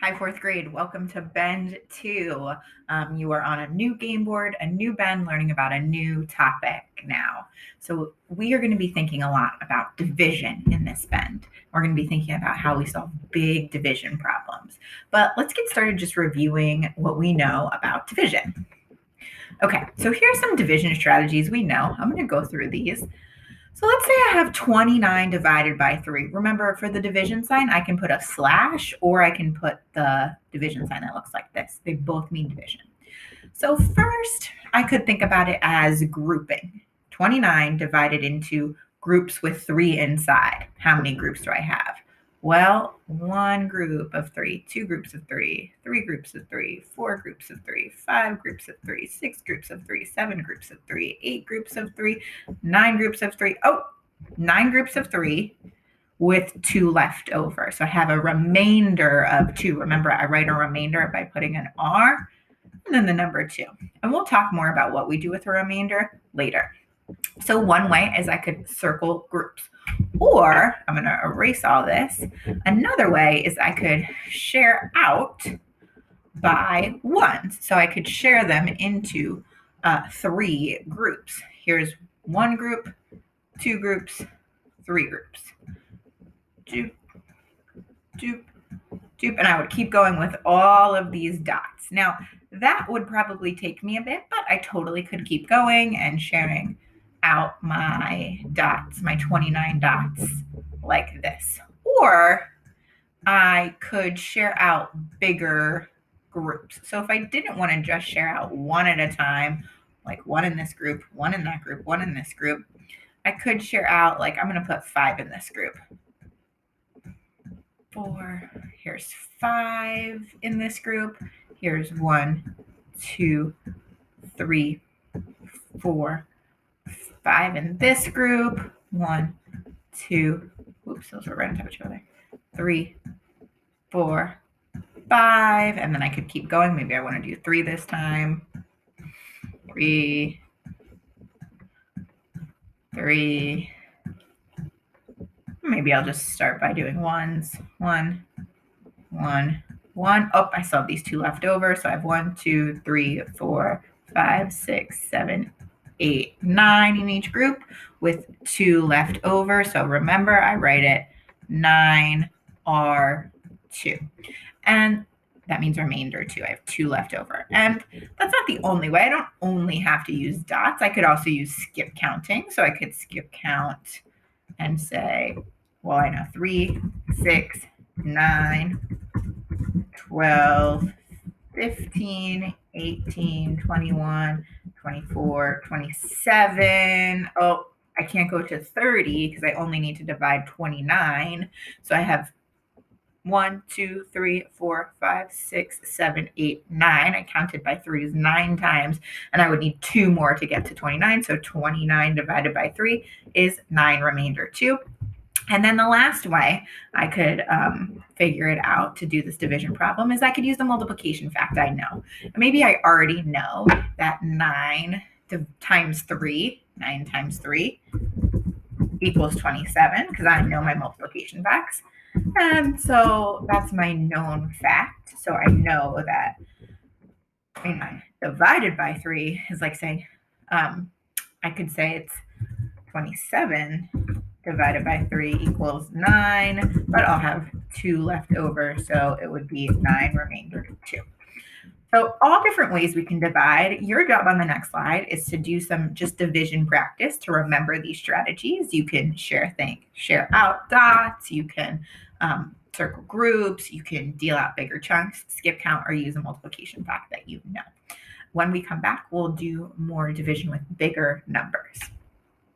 Hi, fourth grade. Welcome to Bend 2. You are on a new game board, a new bend, learning about a new topic now. So we are going to be thinking a lot about division in this bend. We're going to be thinking about how we solve big division problems. But let's get started just reviewing what we know about division. Okay, so here's some division strategies we know. I'm going to go through these. So let's say I have 29 divided by 3. Remember, for the division sign, I can put a slash or I can put the division sign that looks like this. They both mean division. So first, I could think about it as grouping. 29 divided into groups with 3 inside. How many groups do I have? Well, 1 group of 3, 2 groups of 3, 3 groups of 3, 4 groups of 3, 5 groups of 3, 6 groups of 3, 7 groups of 3, 8 groups of 3, 9 groups of 3. Oh, 9 groups of 3 with 2 left over. So I have a remainder of 2. Remember, I write a remainder by putting an R and then the number 2. And we'll talk more about what we do with a remainder later. So one way is I could circle groups, or I'm going to erase all this. Another way is I could share out by ones. So I could share them into 3 groups. Here's 1 group, 2 groups, 3 groups. Doop, doop, doop. And I would keep going with all of these dots. Now, that would probably take me a bit, but I totally could keep going and sharing out my dots, my 29 dots like this. Or I could share out bigger groups. So if I didn't want to just share out one at a time, like 1 in this group, 1 in that group, 1 in this group, I could share out, like I'm going to put 5 in this group. 4, here's 5 in this group. Here's 1, 2, 3, 4, 5 in this group. 1, 2, oops, those are right on top of each other. 3, 4, 5, and then I could keep going. Maybe I want to do 3 this time. 3, 3. Maybe I'll just start by doing ones. 1, 1, 1. Oh, I still have these 2 left over. So I have 1, 2, 3, 4, 5, 6, 7, 8, 9 in each group with 2 left over. So remember, I write it 9R2. And that means remainder 2. I have 2 left over. And that's not the only way. I don't only have to use dots. I could also use skip counting. So I could skip count and say, well, I know 3, 6, 9, 12, 15, 18, 21, 24, 27. Oh, I can't go to 30 because I only need to divide 29. So I have 1, 2, 3, 4, 5, 6, 7, 8, 9. I counted by 3s 9 times, and I would need 2 more to get to 29. So 29 divided by 3 is 9 remainder 2. And then the last way I could figure it out to do this division problem is I could use the multiplication fact I know. Maybe I already know that 9 times 3 equals 27 because I know my multiplication facts. And so that's my known fact. So I know that divided by 3 is like saying, I could say it's 27 divided by 3 equals 9, but I'll have 2 left over, so it would be 9 remainder 2. So all different ways we can divide. Your job on the next slide is to do some just division practice to remember these strategies. You can share out dots, you can circle groups, you can deal out bigger chunks, skip count, or use a multiplication fact that you know. When we come back, we'll do more division with bigger numbers.